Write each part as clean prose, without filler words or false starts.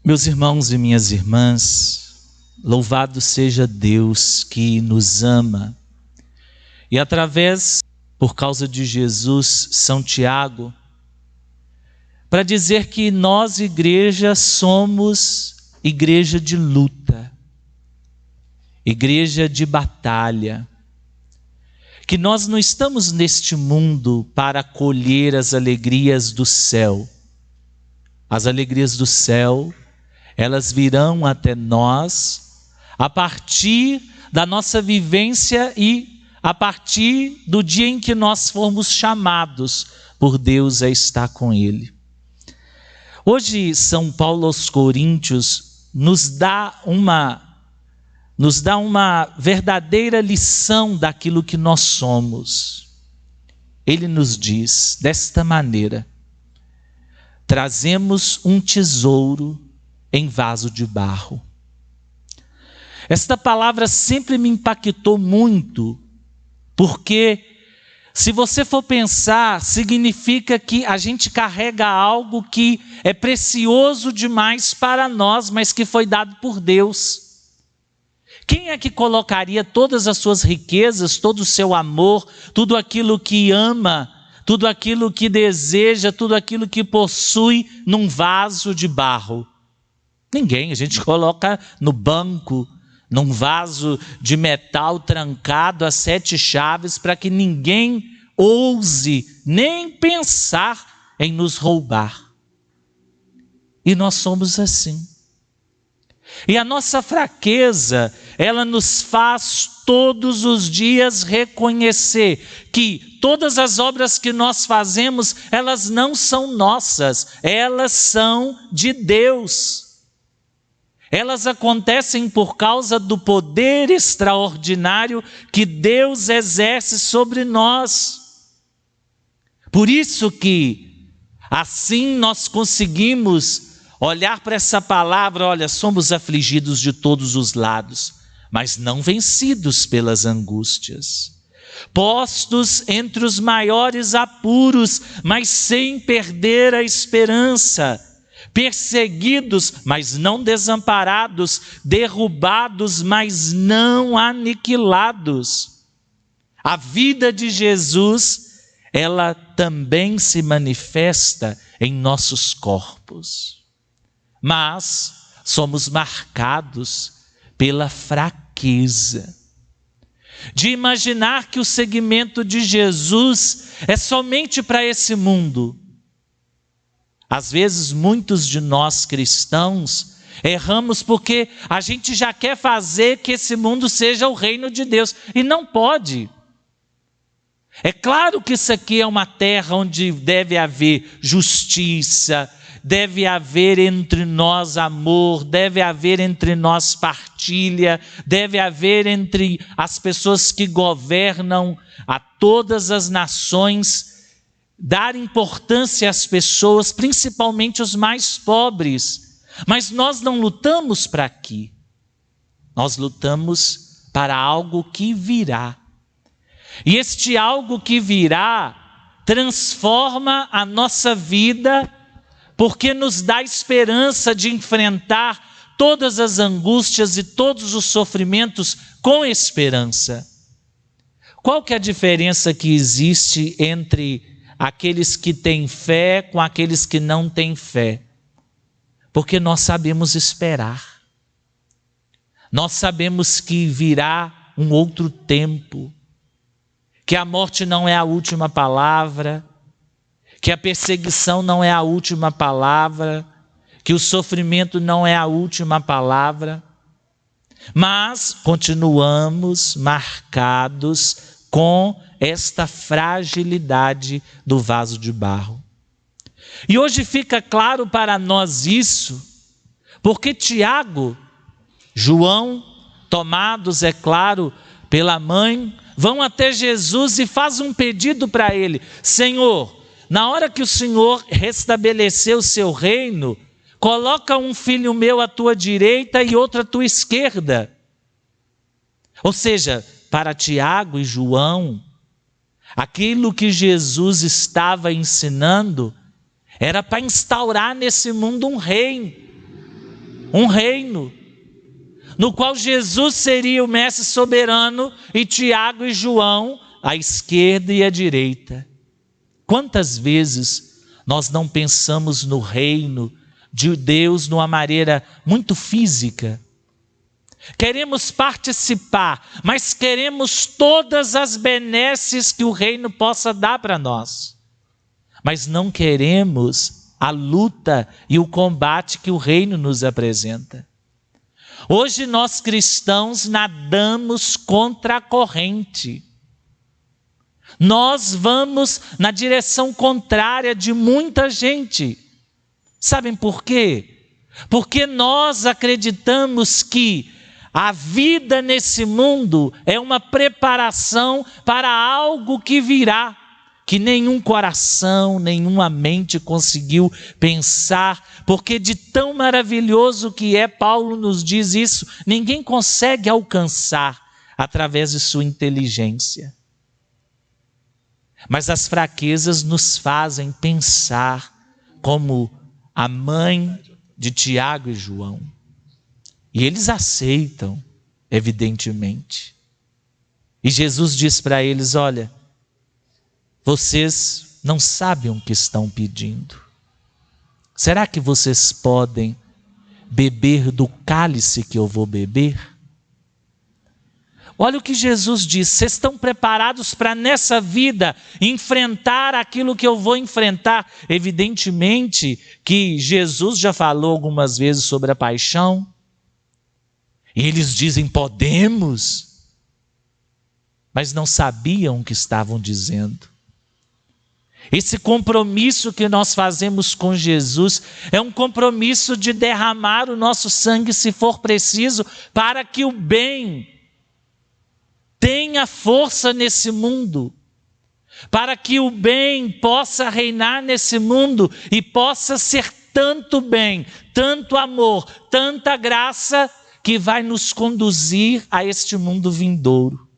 Meus irmãos e minhas irmãs, louvado seja Deus que nos ama. E através, por causa de Jesus, São Tiago, para dizer que nós, igreja, somos igreja de luta, igreja de batalha, que nós não estamos neste mundo para colher as alegrias do céu. As alegrias do céu, elas virão até nós a partir da nossa vivência e a partir do dia em que nós formos chamados por Deus a estar com Ele. Hoje, São Paulo aos Coríntios nos dá uma verdadeira lição daquilo que nós somos. Ele nos diz desta maneira: trazemos um tesouro em vaso de barro. Esta palavra sempre me impactou muito, porque se você for pensar, significa que a gente carrega algo que é precioso demais para nós, mas que foi dado por Deus. Quem é que colocaria todas as suas riquezas, todo o seu amor, tudo aquilo que ama, tudo aquilo que deseja, tudo aquilo que possui num vaso de barro? Ninguém. A gente coloca no banco, num vaso de metal trancado a 7 chaves, para que ninguém ouse nem pensar em nos roubar. E nós somos assim. E a nossa fraqueza, ela nos faz todos os dias reconhecer que todas as obras que nós fazemos, elas não são nossas, elas são de Deus. Elas acontecem por causa do poder extraordinário que Deus exerce sobre nós. Por isso que assim nós conseguimos olhar para essa palavra: olha, somos afligidos de todos os lados, mas não vencidos pelas angústias. Postos entre os maiores apuros, mas sem perder a esperança. Perseguidos, mas não desamparados. Derrubados, mas não aniquilados. A vida de Jesus, ela também se manifesta em nossos corpos. Mas somos marcados pela fraqueza de imaginar que o seguimento de Jesus é somente para esse mundo. Às vezes, muitos de nós cristãos erramos porque a gente já quer fazer que esse mundo seja o reino de Deus, e não pode. É claro que isso aqui é uma terra onde deve haver justiça, deve haver entre nós amor, deve haver entre nós partilha, deve haver entre as pessoas que governam a todas as nações, dar importância às pessoas, principalmente os mais pobres. Mas nós não lutamos para aqui. Nós lutamos para algo que virá. E este algo que virá transforma a nossa vida, porque nos dá esperança de enfrentar todas as angústias e todos os sofrimentos com esperança. Qual que é a diferença que existe entre aqueles que têm fé com aqueles que não têm fé? Porque nós sabemos esperar. Nós sabemos que virá um outro tempo, que a morte não é a última palavra, que a perseguição não é a última palavra, que o sofrimento não é a última palavra. Mas continuamos marcados com esta fragilidade do vaso de barro. E hoje fica claro para nós isso, porque Tiago, João, tomados, é claro, pela mãe, vão até Jesus e fazem um pedido para ele: Senhor, na hora que o Senhor restabelecer o seu reino, coloca um filho meu à tua direita e outro à tua esquerda. Ou seja, para Tiago e João, aquilo que Jesus estava ensinando era para instaurar nesse mundo um reino. um reino, no qual Jesus seria o mestre soberano e Tiago e João à esquerda e à direita. Quantas vezes nós não pensamos no reino de Deus de uma maneira muito física? Queremos participar, mas queremos todas as benesses que o reino possa dar para nós. Mas não queremos a luta e o combate que o reino nos apresenta. Hoje nós cristãos nadamos contra a corrente. Nós vamos na direção contrária de muita gente. Sabem por quê? Porque nós acreditamos que a vida nesse mundo é uma preparação para algo que virá, que nenhum coração, nenhuma mente conseguiu pensar, porque de tão maravilhoso que é, Paulo nos diz isso, ninguém consegue alcançar através de sua inteligência. Mas as fraquezas nos fazem pensar como a mãe de Tiago e João. E eles aceitam, evidentemente. E Jesus diz para eles: olha, vocês não sabem o que estão pedindo. Será que vocês podem beber do cálice que eu vou beber? Olha o que Jesus diz: vocês estão preparados para nessa vida enfrentar aquilo que eu vou enfrentar? Evidentemente que Jesus já falou algumas vezes sobre a paixão. E eles dizem: podemos. Mas não sabiam o que estavam dizendo. Esse compromisso que nós fazemos com Jesus é um compromisso de derramar o nosso sangue, se for preciso, para que o bem tenha força nesse mundo, para que o bem possa reinar nesse mundo e possa ser tanto bem, tanto amor, tanta graça que vai nos conduzir a este mundo vindouro.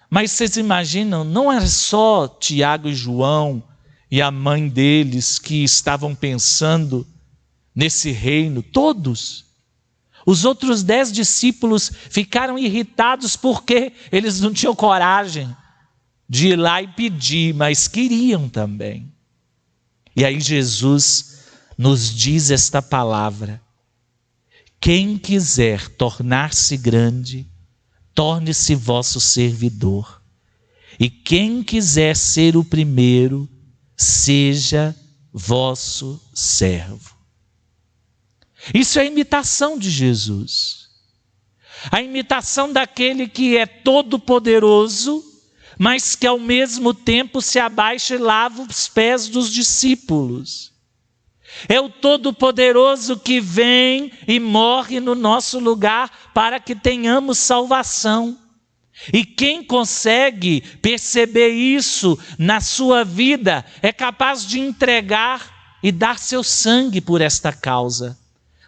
Mas vocês imaginam, não era só Tiago e João e a mãe deles que estavam pensando nesse reino, todos. Os outros 10 discípulos ficaram irritados porque eles não tinham coragem de ir lá e pedir, mas queriam também. E aí Jesus nos diz esta palavra: quem quiser tornar-se grande, torne-se vosso servidor. E quem quiser ser o primeiro, seja vosso servo. Isso é a imitação de Jesus. A imitação daquele que é todo-poderoso, mas que ao mesmo tempo se abaixa e lava os pés dos discípulos. É o Todo-Poderoso que vem e morre no nosso lugar para que tenhamos salvação. E quem consegue perceber isso na sua vida é capaz de entregar e dar seu sangue por esta causa,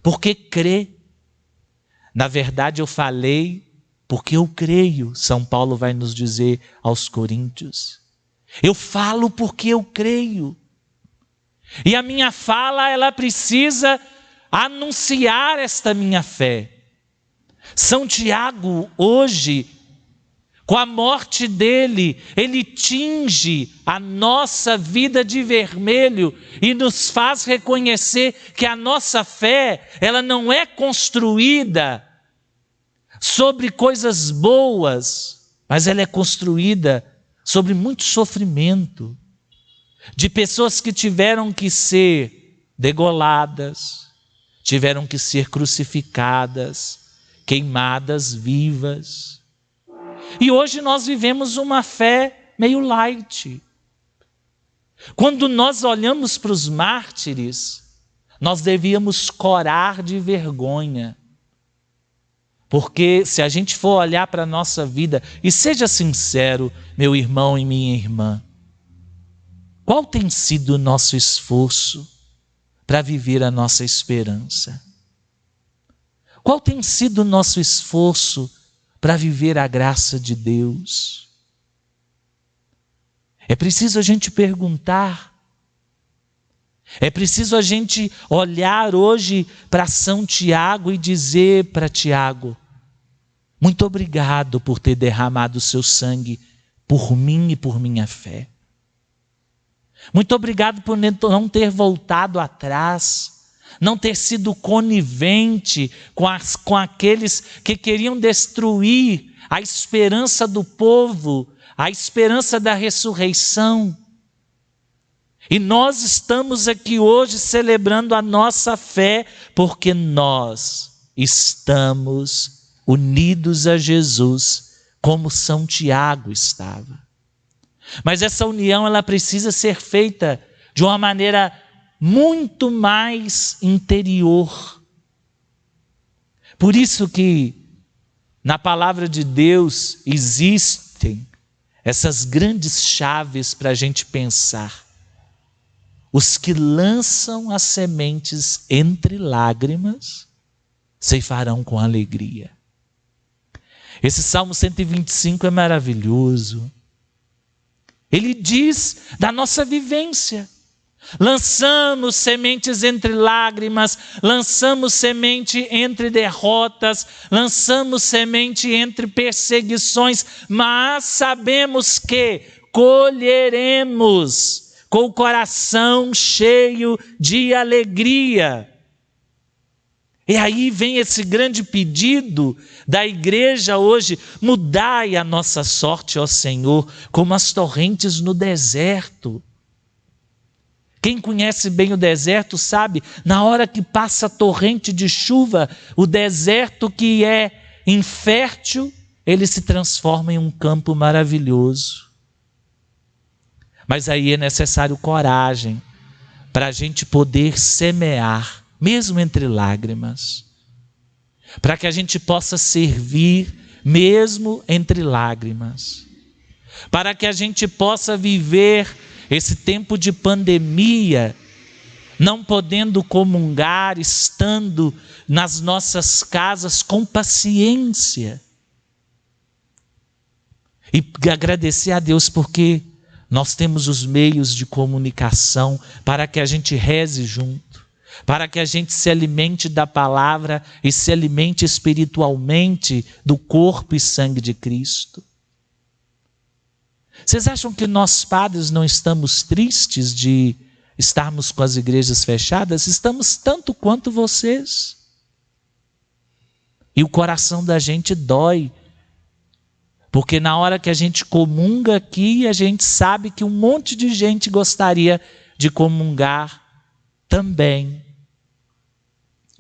porque crê. Na verdade, eu falei porque eu creio, São Paulo vai nos dizer aos Coríntios. Eu falo porque eu creio. E a minha fala, ela precisa anunciar esta minha fé. São Tiago, hoje, com a morte dele, ele tinge a nossa vida de vermelho e nos faz reconhecer que a nossa fé, ela não é construída sobre coisas boas, mas ela é construída sobre muito sofrimento. De pessoas que tiveram que ser degoladas, tiveram que ser crucificadas, queimadas vivas. E hoje nós vivemos uma fé meio light. Quando nós olhamos para os mártires, nós devíamos corar de vergonha. Porque se a gente for olhar para a nossa vida, e seja sincero, meu irmão e minha irmã, qual tem sido o nosso esforço para viver a nossa esperança? Qual tem sido o nosso esforço para viver a graça de Deus? É preciso a gente perguntar. É preciso a gente olhar hoje para São Tiago e dizer para Tiago: muito obrigado por ter derramado o seu sangue por mim e por minha fé. Muito obrigado por não ter voltado atrás, não ter sido conivente com aqueles que queriam destruir a esperança do povo, a esperança da ressurreição. E nós estamos aqui hoje celebrando a nossa fé, porque nós estamos unidos a Jesus, como São Tiago estava. Mas essa união, ela precisa ser feita de uma maneira muito mais interior. Por isso que na palavra de Deus existem essas grandes chaves para a gente pensar. Os que lançam as sementes entre lágrimas, ceifarão com alegria. Esse Salmo 125 é maravilhoso. Ele diz da nossa vivência. Lançamos sementes entre lágrimas, lançamos semente entre derrotas, lançamos semente entre perseguições, mas sabemos que colheremos com o coração cheio de alegria. E aí vem esse grande pedido da igreja hoje: mudai a nossa sorte, ó Senhor, como as torrentes no deserto. Quem conhece bem o deserto sabe, na hora que passa a torrente de chuva, o deserto que é infértil, ele se transforma em um campo maravilhoso. Mas aí é necessário coragem para a gente poder semear, mesmo entre lágrimas. Para que a gente possa servir, mesmo entre lágrimas. Para que a gente possa viver esse tempo de pandemia, não podendo comungar, estando nas nossas casas com paciência. E agradecer a Deus porque nós temos os meios de comunicação para que a gente reze junto, para que a gente se alimente da palavra e se alimente espiritualmente do corpo e sangue de Cristo. Vocês acham que nós padres não estamos tristes de estarmos com as igrejas fechadas? Estamos tanto quanto vocês. E o coração da gente dói. Porque na hora que a gente comunga aqui, a gente sabe que um monte de gente gostaria de comungar também.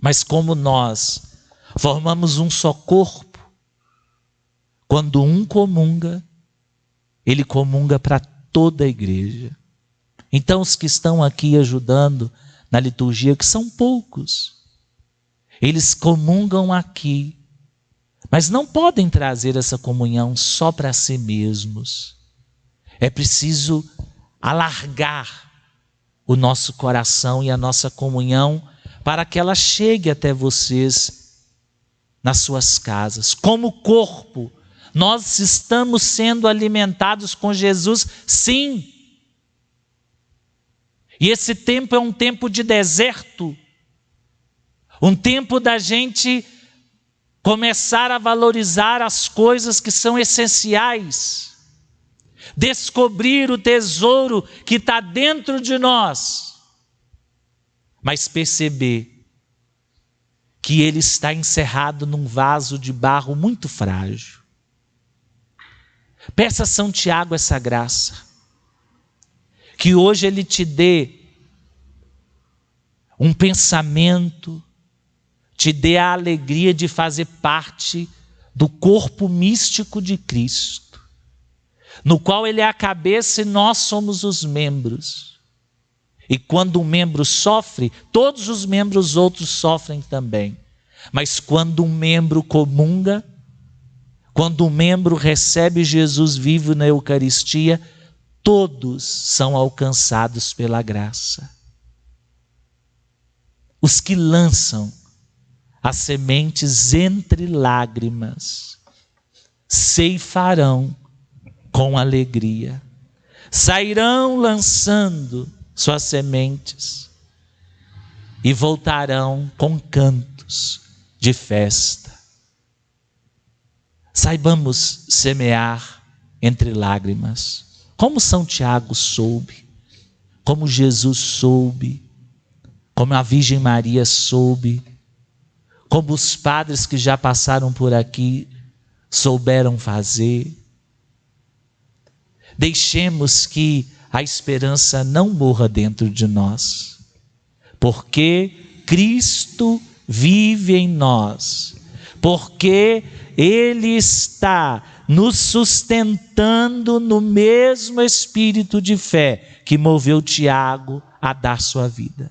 Mas como nós formamos um só corpo, quando um comunga, ele comunga para toda a igreja. Então os que estão aqui ajudando na liturgia, que são poucos, eles comungam aqui, mas não podem trazer essa comunhão só para si mesmos. É preciso alargar o nosso coração e a nossa comunhão para que ela chegue até vocês nas suas casas. Como corpo, nós estamos sendo alimentados com Jesus, sim. E esse tempo é um tempo de deserto, um tempo da gente começar a valorizar as coisas que são essenciais, descobrir o tesouro que está dentro de nós, mas perceber que ele está encerrado num vaso de barro muito frágil. Peça a São Tiago essa graça, que hoje ele te dê um pensamento, te dê a alegria de fazer parte do corpo místico de Cristo, no qual ele é a cabeça e nós somos os membros. E quando um membro sofre, todos os membros outros sofrem também. Mas quando um membro comunga, quando um membro recebe Jesus vivo na Eucaristia, todos são alcançados pela graça. Os que lançam as sementes entre lágrimas ceifarão com alegria. Sairão lançando suas sementes. e voltarão com cantos de festa. Saibamos semear entre lágrimas, como São Tiago soube, como Jesus soube, como a Virgem Maria soube, como os padres que já passaram por aqui souberam fazer. Deixemos que a esperança não morra dentro de nós, porque Cristo vive em nós, porque Ele está nos sustentando no mesmo espírito de fé que moveu Tiago a dar sua vida.